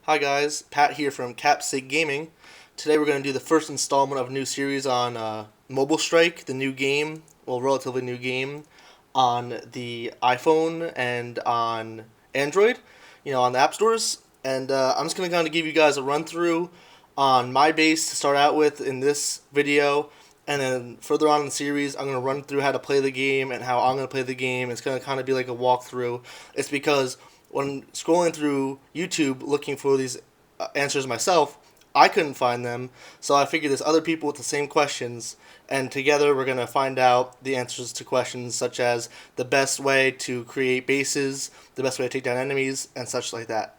Hi guys, Pat here from KappSigGaming. Today we're going to do the first installment of a new series on Mobile Strike, the new game, well, relatively new game, on the iPhone and on Android, on the app stores. And I'm just going to kind of give you guys a run through on my base to start out with in this video. And then further on in the series, I'm going to run through how to play the game and how I'm going to play the game. It's going to kind of be like a walkthrough. It's because when scrolling through YouTube looking for these answers myself, I couldn't find them. So I figured there's other people with the same questions, and together we're going to find out the answers to questions such as the best way to create bases, the best way to take down enemies, and such like that.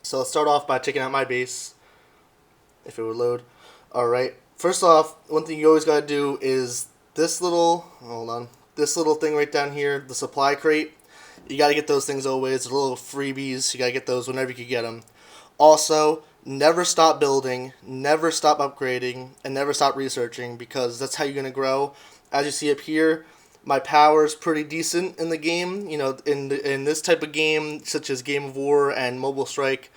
So let's start off by checking out my base, if it would load. Alright, first off, one thing you always got to do is this little thing right down here, the supply crate. You got to get those things always. They're little freebies. You got to get those whenever you can get them. Also, never stop building, never stop upgrading, and never stop researching, because that's how you're going to grow. As you see up here, my power is pretty decent in the game. In this type of game, such as Game of War and Mobile Strike,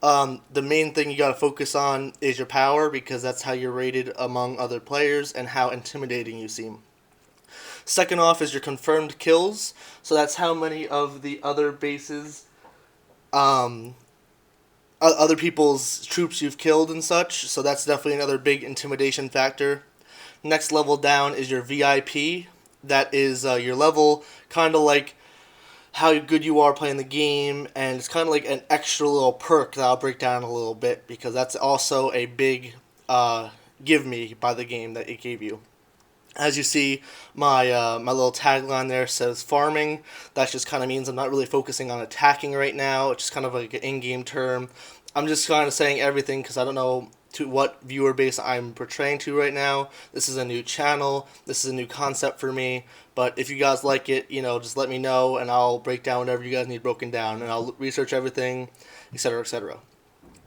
the main thing you got to focus on is your power, because that's how you're rated among other players and how intimidating you seem. Second off is your confirmed kills. So that's how many of the other bases, other people's troops you've killed and such. So that's definitely another big intimidation factor. Next level down is your VIP. That is your level, kind of like how good you are playing the game, and it's kind of like an extra little perk that I'll break down a little bit, because that's also a big give me by the game that it gave you. As you see, my little tagline there says farming. That just kind of means I'm not really focusing on attacking right now. It's just kind of like an in-game term. I'm just kind of saying everything because I don't know to what viewer base I'm portraying to right now. This is a new channel. This is a new concept for me. But if you guys like it, just let me know, and I'll break down whatever you guys need broken down, and I'll research everything, etc., etc.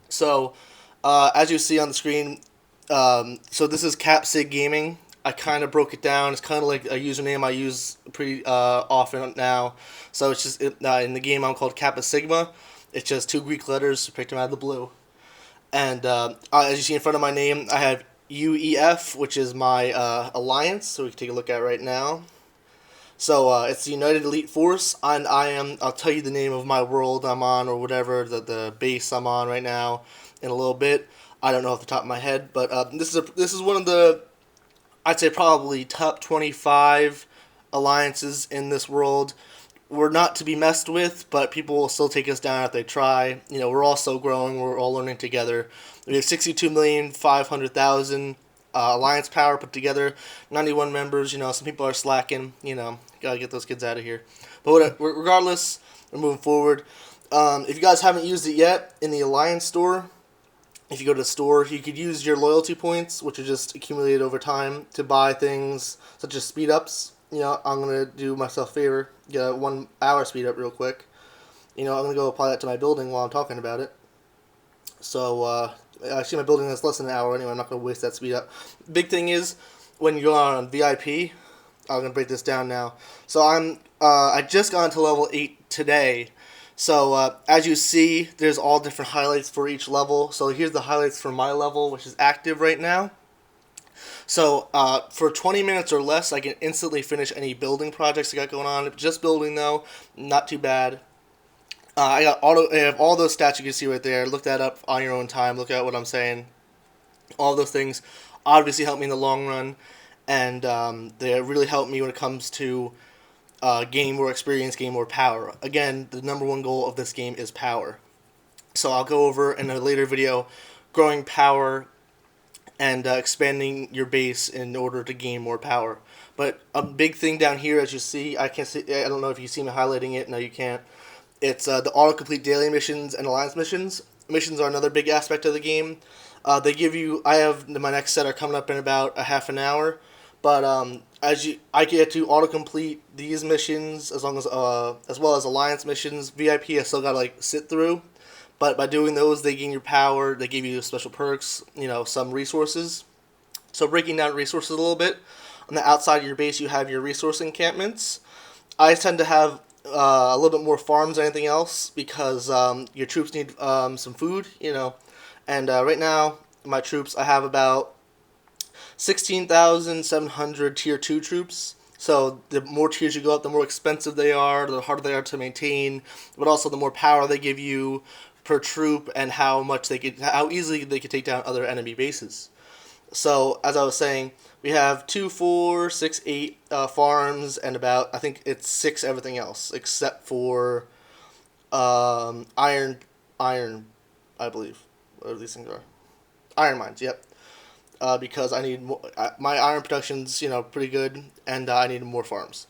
So, as you see on the screen, so this is KappSigGaming. I kind of broke it down. It's kind of like a username I use pretty often now. So it's just in the game I'm called Kappa Sigma. It's just two Greek letters. Picked them out of the blue. And as you see in front of my name, I have UEF, which is my alliance. So we can take a look at it right now. So it's the United Elite Force, and I'll tell you the name of my world I'm on, or whatever, the base I'm on right now in a little bit. I don't know off the top of my head, but this is one of the, I'd say, probably top 25 alliances in this world. We're not to be messed with, but people will still take us down if they try. We're all still growing. We're all learning together. We have 62,500,000 alliance power put together. 91 members. Some people are slacking. Gotta get those kids out of here. But regardless, we're moving forward. If you guys haven't used it yet, in the alliance store, if you go to the store, you could use your loyalty points, which are just accumulated over time, to buy things such as speed ups. I'm going to do myself a favor, get a 1 hour speed up real quick. I'm going to go apply that to my building while I'm talking about it. So, actually my building has less than an hour anyway, I'm not going to waste that speed up. Big thing is, when you go on VIP, I'm going to break this down now. So I just got into level 8 today. So, as you see, there's all different highlights for each level. So here's the highlights for my level, which is active right now. So, for 20 minutes or less, I can instantly finish any building projects I got going on. Just building, though, not too bad. I have all those stats you can see right there. Look that up on your own time. Look at what I'm saying. All those things obviously help me in the long run, and they really help me when it comes to gain more experience, gain more power. Again, the number one goal of this game is power. So I'll go over in a later video growing power and expanding your base in order to gain more power. But a big thing down here, as you see, I don't know if you see me highlighting it. No, you can't. It's the autocomplete daily missions and alliance missions. Missions are another big aspect of the game. They give you, I have my next set are coming up in about a half an hour. But I get to autocomplete these missions as well as alliance missions. VIP I still gotta sit through, but by doing those, they gain your power. They give you special perks, some resources. So breaking down resources a little bit, on the outside of your base, you have your resource encampments. I tend to have a little bit more farms than anything else because your troops need some food, you know. And right now, my troops, I have about 16,700 tier 2 troops. So the more tiers you go up, the more expensive they are, the harder they are to maintain, but also the more power they give you per troop and how easily they can take down other enemy bases. So as I was saying, we have 2, 4, 6, 8 farms and about, I think it's 6 everything else except for iron, I believe. What these things are? Iron mines. Yep. Because I need more, my iron production's pretty good, and I need more farms.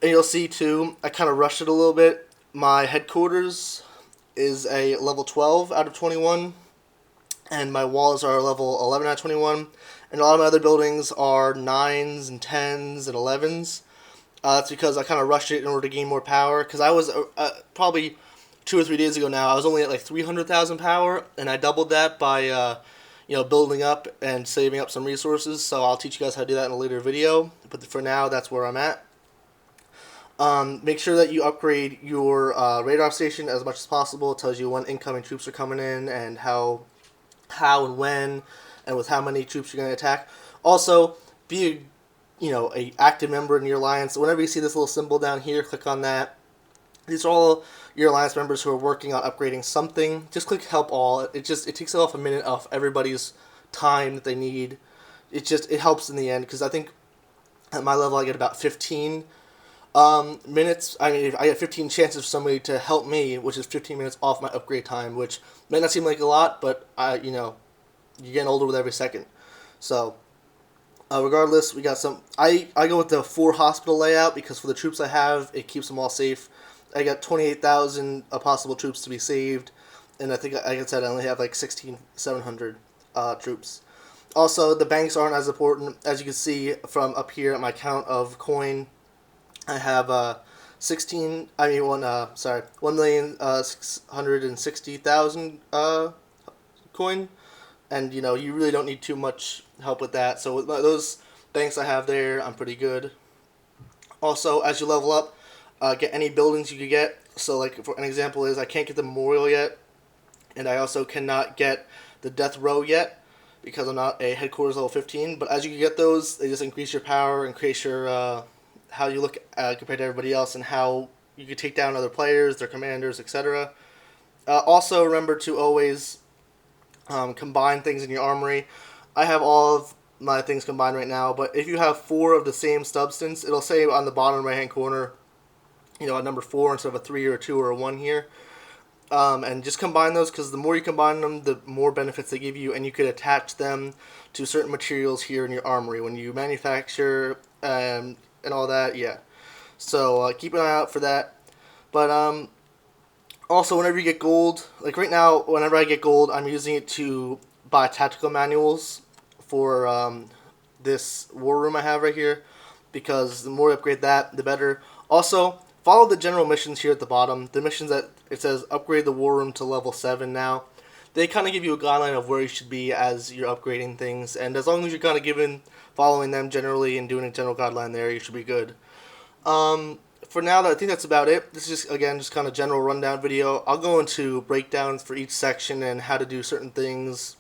And you'll see too, I kind of rushed it a little bit. My headquarters is a level 12 out of 21, and my walls are level 11 out of 21, and a lot of my other buildings are 9s and 10s and 11s. That's because I kind of rushed it in order to gain more power. Because I was probably 2 or 3 days ago now, I was only at like 300,000 power, and I doubled that by building up and saving up some resources. So I'll teach you guys how to do that in a later video. But for now, that's where I'm at. Make sure that you upgrade your radar station as much as possible. It tells you when incoming troops are coming in and how and when and with how many troops you're going to attack. Also, be a active member in your alliance. Whenever you see this little symbol down here, click on that. These are all your alliance members who are working on upgrading something. Just click help all. It takes off a minute off everybody's time that they need. It helps in the end, because I think at my level I get about 15 minutes. I mean, I get 15 chances for somebody to help me, which is 15 minutes off my upgrade time, which may not seem like a lot, but you're getting older with every second. So regardless, we got some. I go with the 4 hospital layout because for the troops I have, it keeps them all safe. I got 28,000 possible troops to be saved, and I think, like I said, I only have like 16,700 troops. Also, the banks aren't as important. As you can see from up here at my count of coin, I have 1,660,000 coin, and you really don't need too much help with that. So with those banks I have there, I'm pretty good. Also, as you level up, get any buildings you could get. So like for an example is I can't get the memorial yet, and I also cannot get the death row yet because I'm not a headquarters level 15. But as you get those, they just increase your power, increase your how you look compared to everybody else, and how you can take down other players, their commanders, etc. Also, remember to always combine things in your armory. I have all of my things combined right now, but if you have 4 of the same substance, it'll say on the bottom right hand corner, a number 4 instead of a 3 or a 2 or a 1 here. And just combine those, because the more you combine them, the more benefits they give you, and you could attach them to certain materials here in your armory when you manufacture and all that. Yeah. So keep an eye out for that. But also, whenever you get gold, like right now, whenever I get gold, I'm using it to buy tactical manuals for this war room I have right here, because the more you upgrade that, the better. Also, follow the general missions here at the bottom. The missions that it says upgrade the war room to level 7 now. They kind of give you a guideline of where you should be as you're upgrading things, and as long as you're kind of following them generally and doing a general guideline there, you should be good. For now, I think that's about it. This is just kind of general rundown video. I'll go into breakdowns for each section and how to do certain things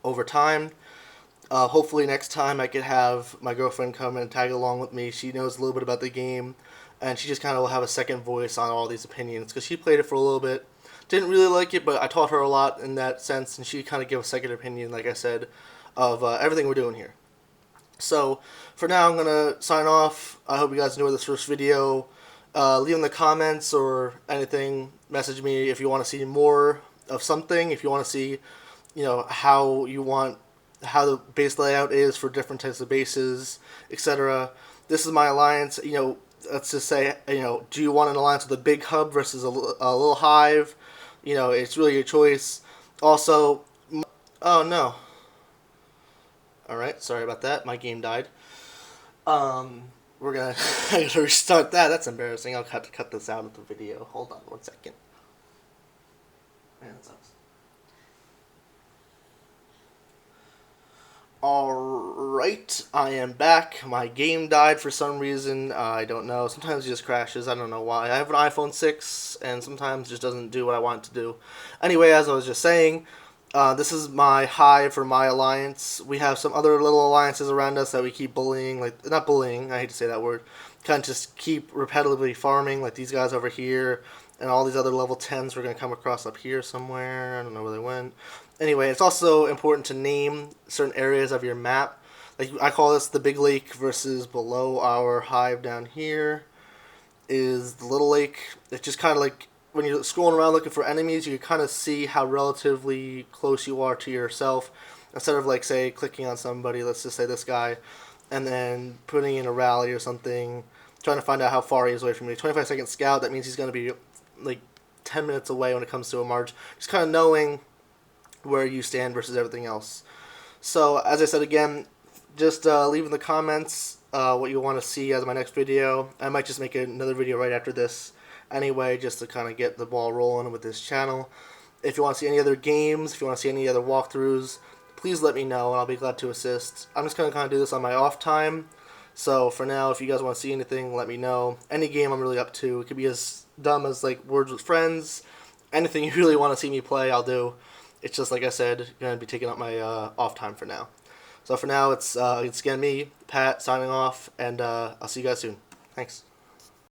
over time. Hopefully next time I could have my girlfriend come and tag along with me. She knows a little bit about the game, and she just kind of will have a second voice on all these opinions, because she played it for a little bit. Didn't really like it, but I taught her a lot in that sense, and she kind of gave a second opinion, like I said, of everything we're doing here. So, for now, I'm going to sign off. I hope you guys enjoyed this first video. Leave in the comments or anything. Message me if you want to see more of something. If you want to see, how the base layout is for different types of bases, etc. This is my alliance. Let's just say, do you want an alliance with a big hub versus a little hive? It's really your choice. Also, oh no. Alright, sorry about that. My game died. We're gonna I gotta restart that. That's embarrassing. I'll have to cut this out of the video. Hold on 1 second. Man, that sucks. Alright. Alright, I am back. My game died for some reason. I don't know. Sometimes it just crashes. I don't know why. I have an iPhone 6, and sometimes it just doesn't do what I want it to do. Anyway, as I was just saying, this is my hive for my alliance. We have some other little alliances around us that we keep bullying. Like, not bullying, I hate to say that word. Kind of just keep repetitively farming, like these guys over here. And all these other level 10s we're going to come across up here somewhere. I don't know where they went. Anyway, it's also important to name certain areas of your map. Like, I call this the big lake versus below our hive down here is the little lake. It's just kind of like when you're scrolling around looking for enemies, you can kind of see how relatively close you are to yourself. Instead of, like, say, clicking on somebody, let's just say this guy, and then putting in a rally or something, trying to find out how far he is away from me. 25-second scout, that means he's going to be like 10 minutes away when it comes to a march. Just kind of knowing where you stand versus everything else. So, as I said again, just leave in the comments what you want to see as my next video. I might just make another video right after this anyway, just to kind of get the ball rolling with this channel. If you want to see any other games, if you want to see any other walkthroughs, please let me know and I'll be glad to assist. I'm just going to kind of do this on my off time. So for now, if you guys want to see anything, let me know. Any game I'm really up to. It could be as dumb as like Words with Friends. Anything you really want to see me play, I'll do. It's just, like I said, going to be taking up my off time for now. So for now, it's again me, Pat, signing off, and I'll see you guys soon. Thanks.